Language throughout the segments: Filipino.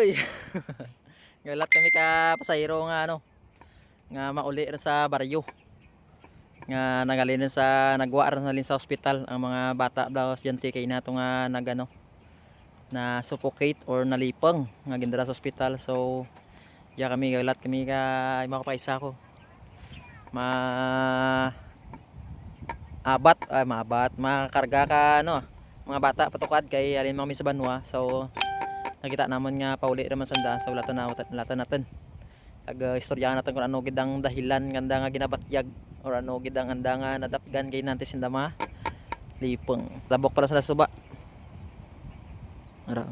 Uy. Galat kami ka pasahero nga ano. Nga mauli rin sa baryo. Nga nagalin sa nagwa rin nalin sa ospital ang mga bata daw estudyante kay nato nga nagano na suffocate or nalipang nga gindara sa ospital. So ya kami galat kami ka makapaisa ko. Makarga ka ano mga bata patukad kay alin mga sa banwa. So nakita namon nga pauli raman sanda sa ulatan natin. Istoryahan natin kung ano gid ang dahilan ganda nga ginabatyag or ano gid ang anda nga nadapgan kay nanti sindama lipeng. Tabok pala sa suba. Ara.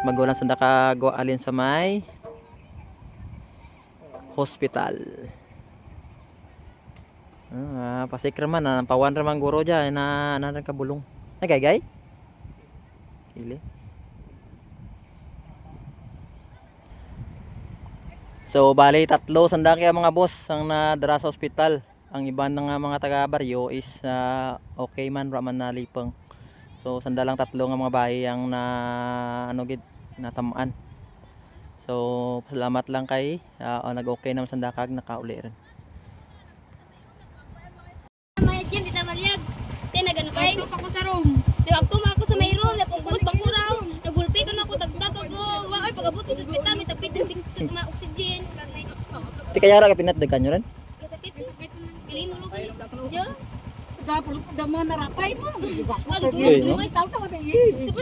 Magulang sanda ka go alin sa may hospital. Pasik raman na pawan raman guro dyan na naran kabulong. Nagay-gay? Hili. So bali tatlo sanda kaya mga boss ang nadara sa ospital. Ang iba ng mga taga baryo is okay man raman na lipeng. So sanda lang tatlo nga mga bahay ang na ano gid natamaan. So salamat lang kay nag-okay naman sanda kag nakauli rin. Diyan dita malyag. Tay nagano kay ko pa ko sa room. Nagagto ako sa may room, napungkos bakuraw. Nagulpi ko na ko tagtag ko. Wa ay pagabot ko sa ospital, may tapit ng mga oxygen kag may Ti kaya ra ka pinatdagan nyo rin? sakit. Gilinuro ko. Yo. Gapon damo naratay mo. Tapos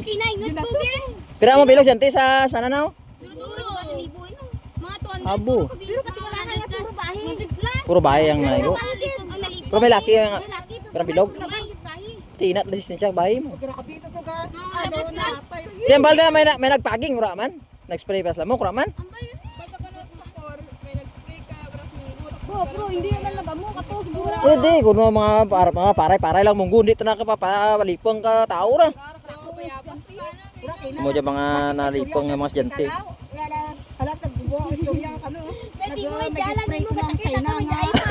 kinaingat ko ge. Pira mo bilog siyante sa sana now? Duro sa libo no. Mga 200. Abo. Pero katingalahan nga puro bahay. Puro bahay ang naigo. Ang nalipong. Pero may laki ang pero bilog. Tinat resistensya bahay mo. Grabe to ka. Ano naratay. Diyan balda may nagpaging ura man. Nag-spray pa mo ura man. Bro, hindi naman nagamo kaso siguro. Hindi kuno mga paray lang mong gundi na ka papalipong ka tao ra. Mo dyan mga nalipong nga mga estudyante. Alas nagbubuo istorya ano. Pwede mo jalan mo kasakit China ako nga. China.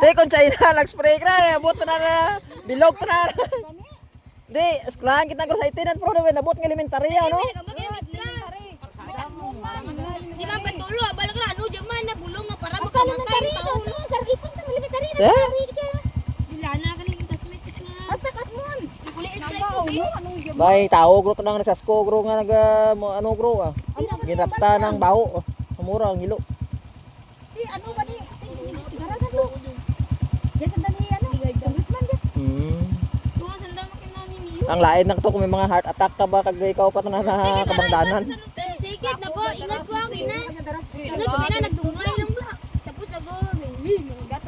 Te kon China nag-spray ka na abot na bilog na. Di, eskwelahan kita ko sa itinan pro na nabot ng elementarya no. Si Ma'am Patulo, bala ka ano jaman na bulong nga para makamakay taon. Dila na ganing kasmet ito nga. Basta katmon. Kuli extra ko. Bay tao gro nang nagsasko gro nga nag ano gro ginapta ng baho. Mura ang hilo. Ano ba ni? Investigaran na to. Diyan sa dani ano? Congressman diyan. Tuwa sanda makinani niyo. Ang lain na to kung may mga heart attack ka ba kag ikaw pa na kabangdanan. Sikit nago ingat ko ako ina. Ingat ko ina nagdungay lang bla. Tapos nago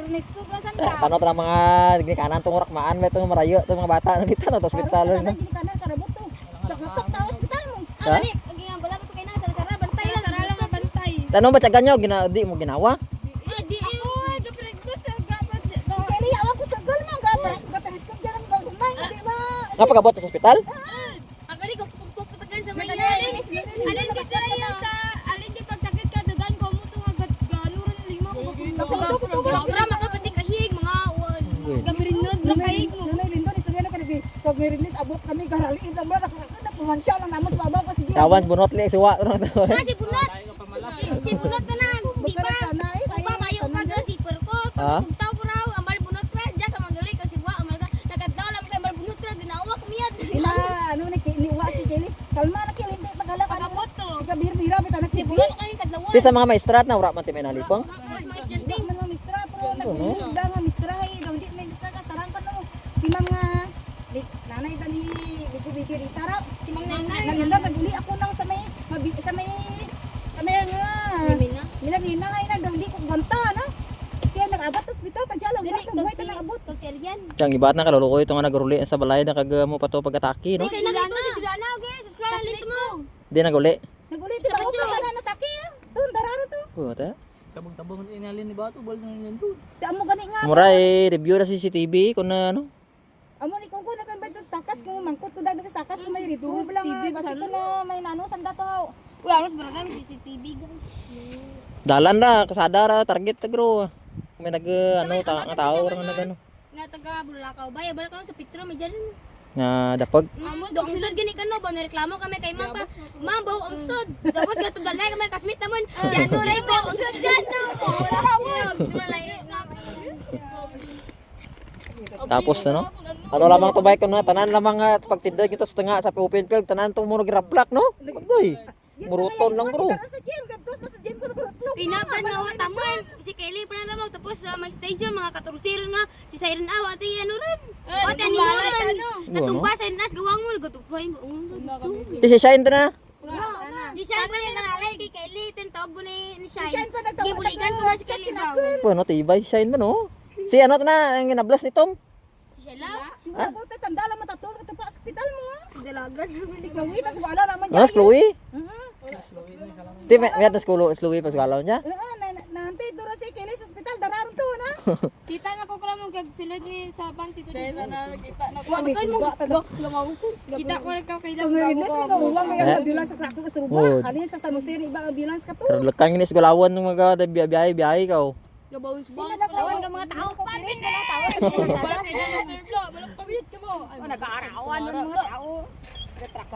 next to ba sanda. Paano tra mga kanan tong rakmaan may tong marayo tong mga bata dito na hospital na. Ginikanan karabot to. Tagutok ta hospital mo. Gani, ang gingan bala ko kay na sara bantay lang. Sara lang bantay. Tanong ba tiyagan nyo di mo ginawa? Di kapag bus gapat. Si Kelly awan ko tagal na ga teleskop diyan ang gulay, di ba? Nga pagabot sa ospital? Ang gani ko puputagan sa may alin di dira sa alin di pagsakit ka dagan ko mo to nga ganuron lima ko Sobra mga pati kahig mga gamirinod na kahig mo. Nanay Lindo ni Soriano kanabi. Pag merinis abot kami garaliin lang bala nakakada pumansya lang namos babaw ka sige. Kawan bunot li suwa Si bunot. Si bunot na na. Di ba? Kung ba mayo ka ga si perko pag tugtaw ko raw ambal bunot ra diya ka magali ka sigwa amal ka nakadlaw lang kay ambal bunot ra ginawa ko miyad. Ila ano ni wa si Kelly. Kalma na Kelly hindi paghala ka. Pagabot to. Kabir-bira bitaw na Si bunot kay kadlaw. Ti sa mga maestrat na ura man ti may nalipong. Mga estudyante. Di man mistra pero nagbuda nga mistra hay di na mistra ka sarang ka no. Si mga nanay ba ni bigo-bigo ni Sarap. Si Mang Nanay. Nangyanda naguli ako nang sa may nga. Mina. Milagina nga na daw di ko banta na. Kaya nag-abot sa ospital pa diyan lang Gani daw buhay ta nag-abot. kag seryan. Yang ibat na kalulukoy ito nga nagruli sa balay na kag mo pa to pagkataki no. Kay na dito si Juliana okay, subscribe dito mo. Di naguli. Nagulit ba ako ka na taki. Tun dararo to. Puta. Tabang-tabang inalin ni Bato, bal na yan doon. Di amo gani nga. Mura review na CCTV kun na ano. Amo ni ko na kan to takas ko mangkot ko dagdag sa takas ko may reprove lang basi ko na may nano sanda to. Uy, aros barangay CCTV guys. Dalan ra kasada ra target ta gro. May nag ano tao ra nag ano. Nga taga Bulacau bay, bala ka sa Petro may diyan. nga dapag. Amo dong sulod gani kano ba reklamo kami kay ma'am pa. Ma'am bawo ang sud. Tapos gatugal na kami kasmit naman. Jano ray bawo ang sud jano. Tapos ano? Ato lamang to bike na tanan lamang pagtindag kita sa tanga sa open field tanan to murag raplak no. Boy. Muruton lang bro. Sa gym, gadtos na sa gym ko nagurot. Pinapan nga wa taman. Si Kelly pa na naman tapos may stage mga katurusir nga si Siren Awa ati ano rin. Ati ani mo rin. Natumpa sa nas gawang mo nagatuplay mo. Ti si Shine na. Si Shine pa nga lalay kay Kelly tintog ko ni Shine. Shine pa nagtawag. Gibuligan ko na si Kelly ba. Ano tibay si Shine man no. Si ano na ang nablas ni Tom. Si Sheila. Ako tay tanda lang matatulog at pa ospital mo. Dalagan. Si Chloe tas wala naman Ano Chloe? Mhm. Ti may atas kulo Chloe pa galaw niya. Nante dura si Kelly sa ospital dararon to na. Kita na ko kramong kag sila di sa panty to. na kita na Wa kan mo. Gamaw ko. Kita ko ka kay Kung inas mo ka ulang may ambulance sa Clark sa Suba. Alin sa San Jose iba ambulance ka to. Pero lekang ini galawan ng mga biyahe ka. Gabaw sa bang. Nagkawan ng mga tao ko pilit na tao sa Wala kayo na serve lo. Walang pamilit ka mo. nag-aarawan ng mga tao. Retract.